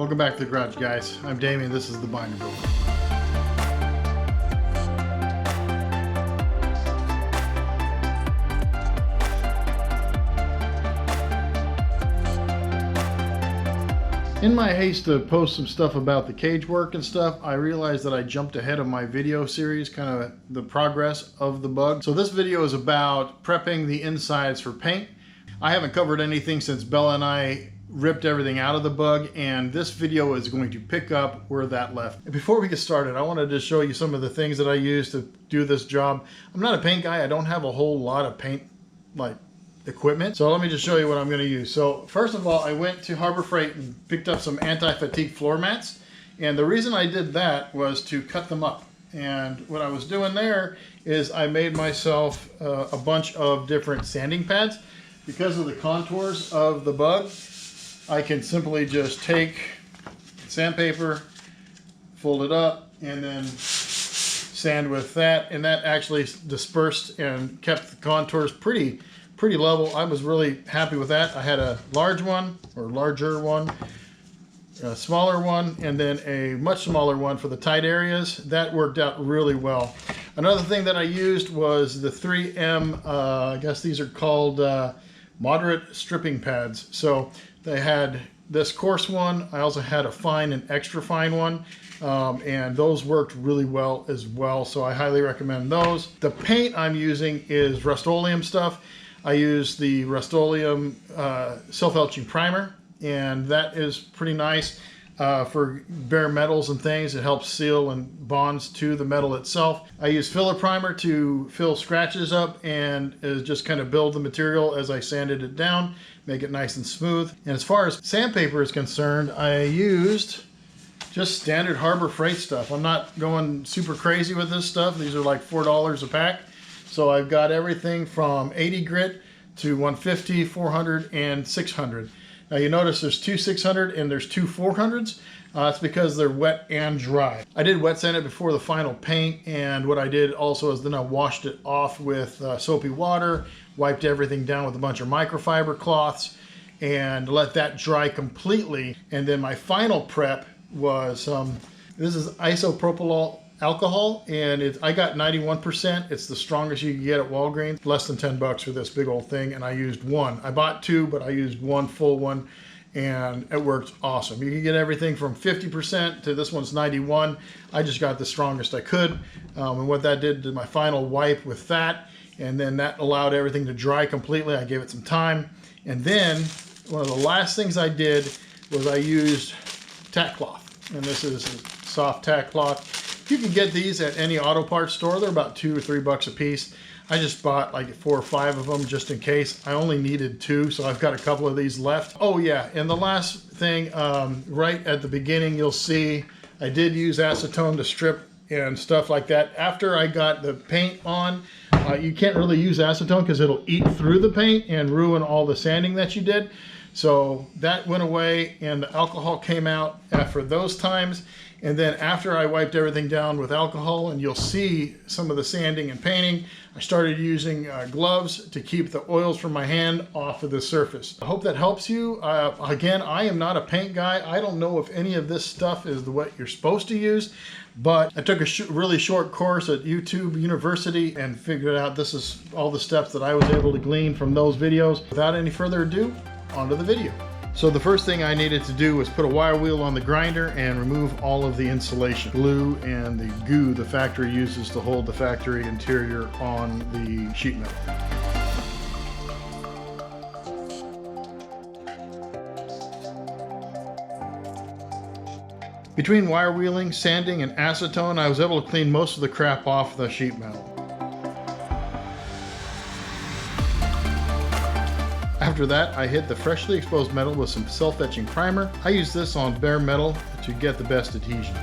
Welcome back to the garage, guys. I'm Damien. This is the Baja Build. In my haste to post some stuff about the cage work and stuff, I realized that I jumped ahead of my video series, kind of the progress of the bug. So this video is about prepping the insides for paint. I haven't covered anything since Bella and I ripped everything out of the bug, and this video is going to pick up where that left. Before we get started, I wanted to show you some of the things that I use to do this job. I'm not a paint guy. I don't have a whole lot of paint equipment. So let me just show you what I'm going to use. So first of all, I went to Harbor Freight and picked up some anti-fatigue floor mats. And the reason I did that was to cut them up. And what I was doing there is I made myself a bunch of different sanding pads. Because of the contours of the bug, I can simply just take sandpaper, fold it up, and then sand with that. And that actually dispersed and kept the contours pretty level. I was really happy with that. I had a large one, or larger one, a smaller one, and then a much smaller one for the tight areas. That worked out really well. Another thing that I used was the 3M, I guess these are called moderate stripping pads. So they had this coarse one. I also had a fine and extra fine one. And those worked really well as well. So I highly recommend those. The paint I'm using is Rust-Oleum stuff. I use the Rust-Oleum self-etching primer, and that is pretty nice for bare metals and things. It helps seal and bonds to the metal itself. I use filler primer to fill scratches up and just kind of build the material as I sanded it down, make it nice and smooth. And as far as sandpaper is concerned, I used just standard Harbor Freight stuff. I'm not going super crazy with this stuff. These are like $4 a pack. So I've got everything from 80 grit to 150, 400, and 600. Now you notice there's two 600 and there's two 400s. It's because they're wet and dry. I did wet sand it before the final paint, and what I did also is then I washed it off with soapy water, wiped everything down with a bunch of microfiber cloths, and let that dry completely. And then my final prep was, this is isopropyl alcohol, and I got 91%. It's the strongest you can get at Walgreens. Less than 10 bucks for this big old thing, and I used one. I bought two, but I used one full one, and it worked awesome. You can get everything from 50% to this one's 91. I just got the strongest I could, and what that did to my final wipe with that, and then that allowed everything to dry completely. I gave it some time, and then one of the last things I did was I used tack cloth, and this is a soft tack cloth. You can get these at any auto parts store. They're about $2 or $3 a piece. I just bought like 4 or 5 of them just in case. I only needed 2, so I've got a couple of these left. Oh yeah, and the last thing, right at the beginning, you'll see I did use acetone to strip and stuff like that. After I got the paint on, you can't really use acetone because it'll eat through the paint and ruin all the sanding that you did. So that went away, and the alcohol came out after those times. And then after I wiped everything down with alcohol, and you'll see some of the sanding and painting, I started using gloves to keep the oils from my hand off of the surface. I hope that helps you. Again, I am not a paint guy. I don't know if any of this stuff is what you're supposed to use, but I took a really short course at YouTube University and figured out this is all the steps that I was able to glean from those videos. Without any further ado, onto the video. So the first thing I needed to do was put a wire wheel on the grinder and remove all of the insulation, glue, and the goo the factory uses to hold the factory interior on the sheet metal. Between wire wheeling, sanding, and acetone, I was able to clean most of the crap off the sheet metal. After that, I hit the freshly exposed metal with some self-etching primer. I use this on bare metal to get the best adhesion.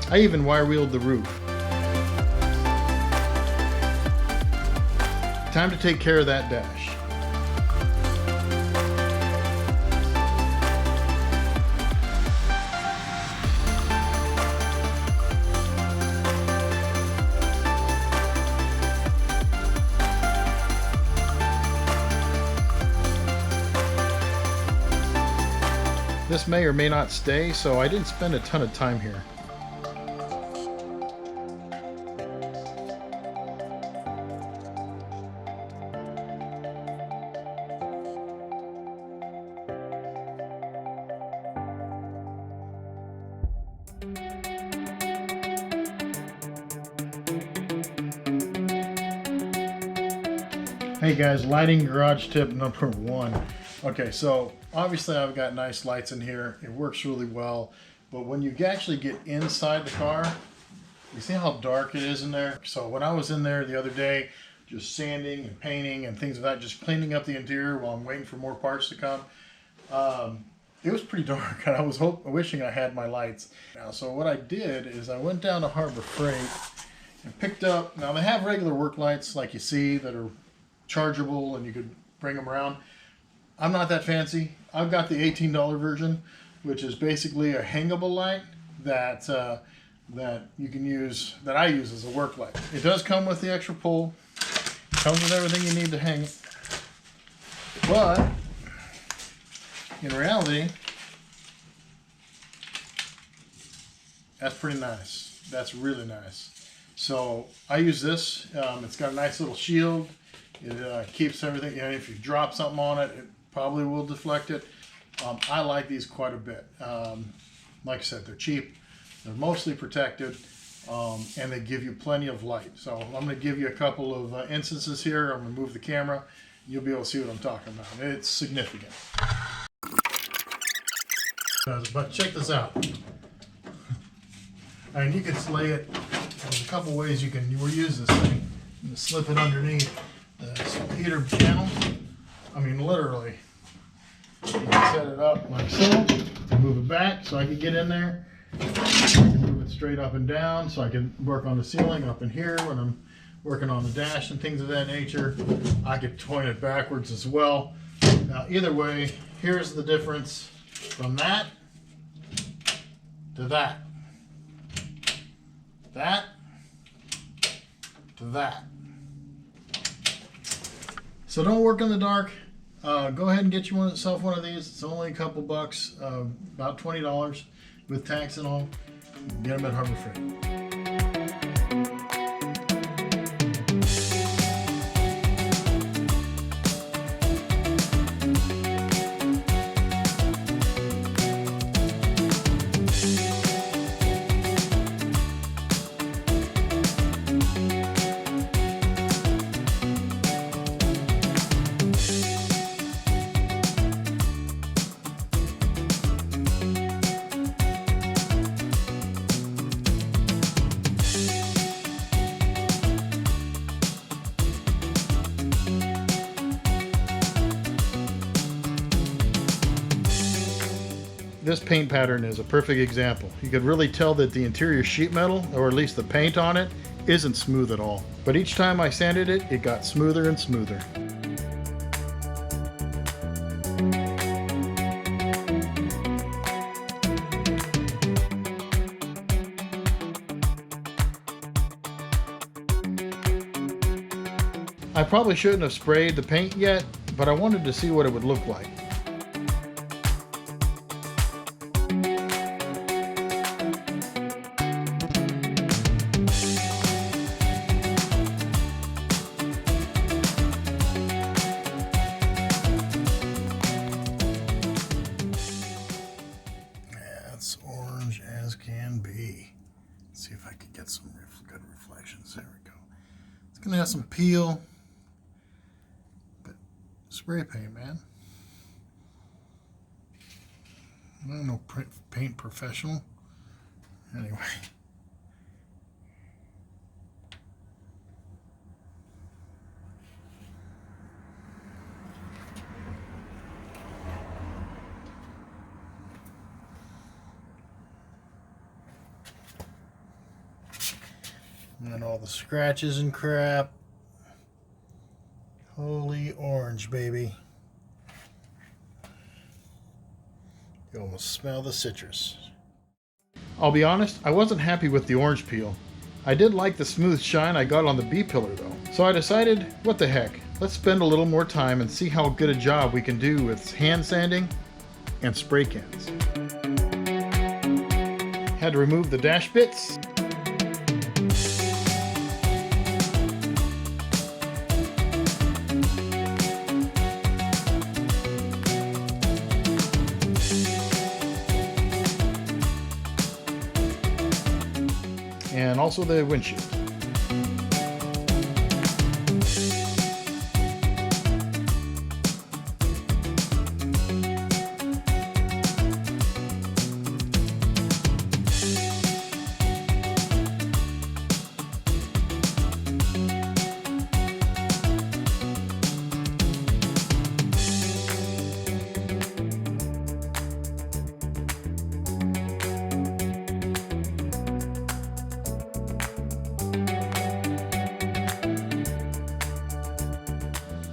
I even wire wheeled the roof. Time to take care of that dash. this may or may not stay, so I didn't spend a ton of time here. Hey guys, lighting garage tip number 1. Okay, so obviously I've got nice lights in here. It works really well. But when you actually get inside the car, you see how dark it is in there? So when I was in there the other day, just sanding and painting and things like that, just cleaning up the interior while I'm waiting for more parts to come, it was pretty dark, and I was wishing I had my lights. Now, so what I did is I went down to Harbor Freight and picked up, now they have regular work lights like you see that are chargeable and you could bring them around. I'm not that fancy. I've got the $18 version, which is basically a hangable light that that you can use, that I use as a work light. It does come with the extra pole, comes with everything you need to hang it, but in reality, that's pretty nice. That's really nice. So I use this. It's got a nice little shield. It keeps everything, you know, if you drop something on it, it probably will deflect it. I like these quite a bit. Like I said, they're cheap, they're mostly protected, and they give you plenty of light. So I'm going to give you a couple of instances here. I'm going to move the camera. You'll be able to see what I'm talking about. It's significant. But check this out. And you can lay it, there's a couple ways you can use this thing. You can slip it underneath the heater channel. I mean, literally, you can set it up like so, and move it back so I can get in there. I can move it straight up and down so I can work on the ceiling up in here when I'm working on the dash and things of that nature. I could point it backwards as well. Now, either way, here's the difference from that to that, that to that. So don't work in the dark. Go ahead and get yourself one of these. It's only a couple bucks, about $20 with tax and all. Get them at Harbor Freight. This paint pattern is a perfect example. You could really tell that the interior sheet metal, or at least the paint on it, isn't smooth at all. But each time I sanded it, it got smoother and smoother. I probably shouldn't have sprayed the paint yet, but I wanted to see what it would look like. That's orange as can be. Let's see if I could get some good reflections. There we go. It's gonna have some peel, but spray paint, man. I'm no paint professional. Anyway. And all the scratches and crap. Holy orange, baby. You almost smell the citrus. I'll be honest, I wasn't happy with the orange peel. I did like the smooth shine I got on the B-pillar though. So I decided, what the heck, let's spend a little more time and see how good a job we can do with hand sanding and spray cans. Had to remove the dash bits. And also the windshield.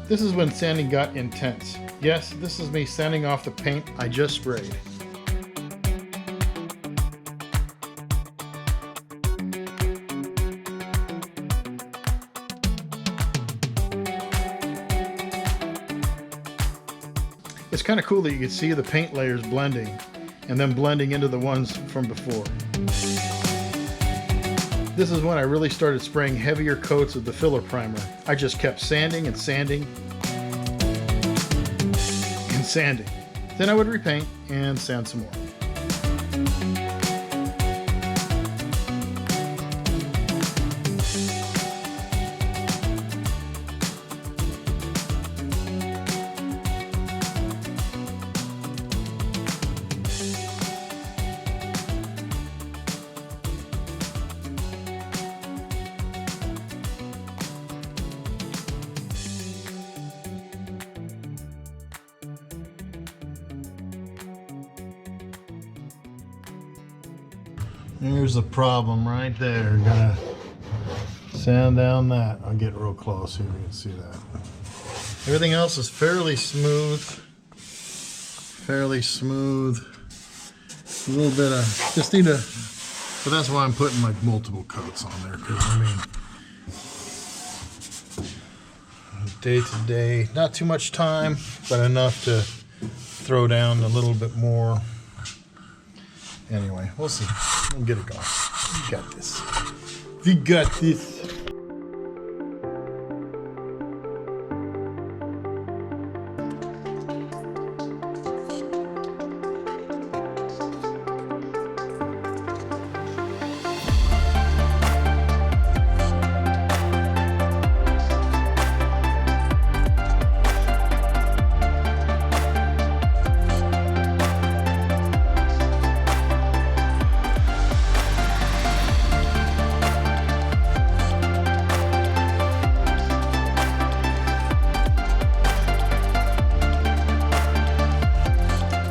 This is when sanding got intense. Yes, this is me sanding off the paint I just sprayed. It's kind of cool that you can see the paint layers blending and then blending into the ones from before. This is when I really started spraying heavier coats of the filler primer. I just kept sanding and sanding and sanding. Then I would repaint and sand some more. There's the problem right there. Gotta sand down that. I'll get real close here, you can see that. Everything else is fairly smooth. Fairly smooth. A little bit of, just need to, but that's why I'm putting like multiple coats on there, because I mean, day to day, not too much time, but enough to throw down a little bit more. Anyway, we'll see. We'll get it going. We got this. We got this.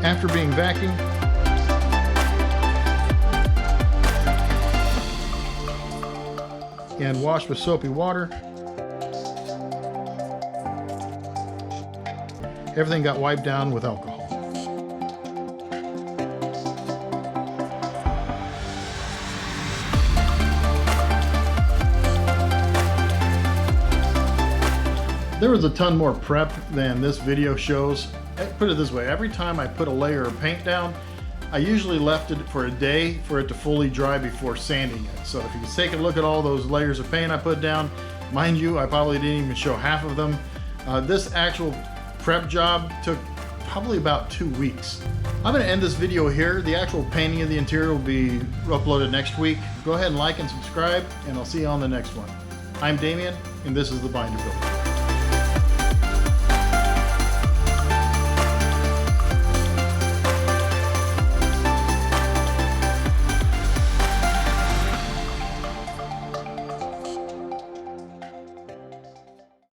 After being vacuumed, and washed with soapy water, everything got wiped down with alcohol. There was a ton more prep than this video shows. Put it this way, every time I put a layer of paint down, I usually left it for a day for it to fully dry before sanding it. So if you take a look at all those layers of paint I put down, mind you, I probably didn't even show half of them. This actual prep job took probably about 2 weeks. I'm going to end this video here. The actual painting of the interior will be uploaded next week. Go ahead and like and subscribe, and I'll see you on the next one. I'm Damien, and this is the Binder Builder.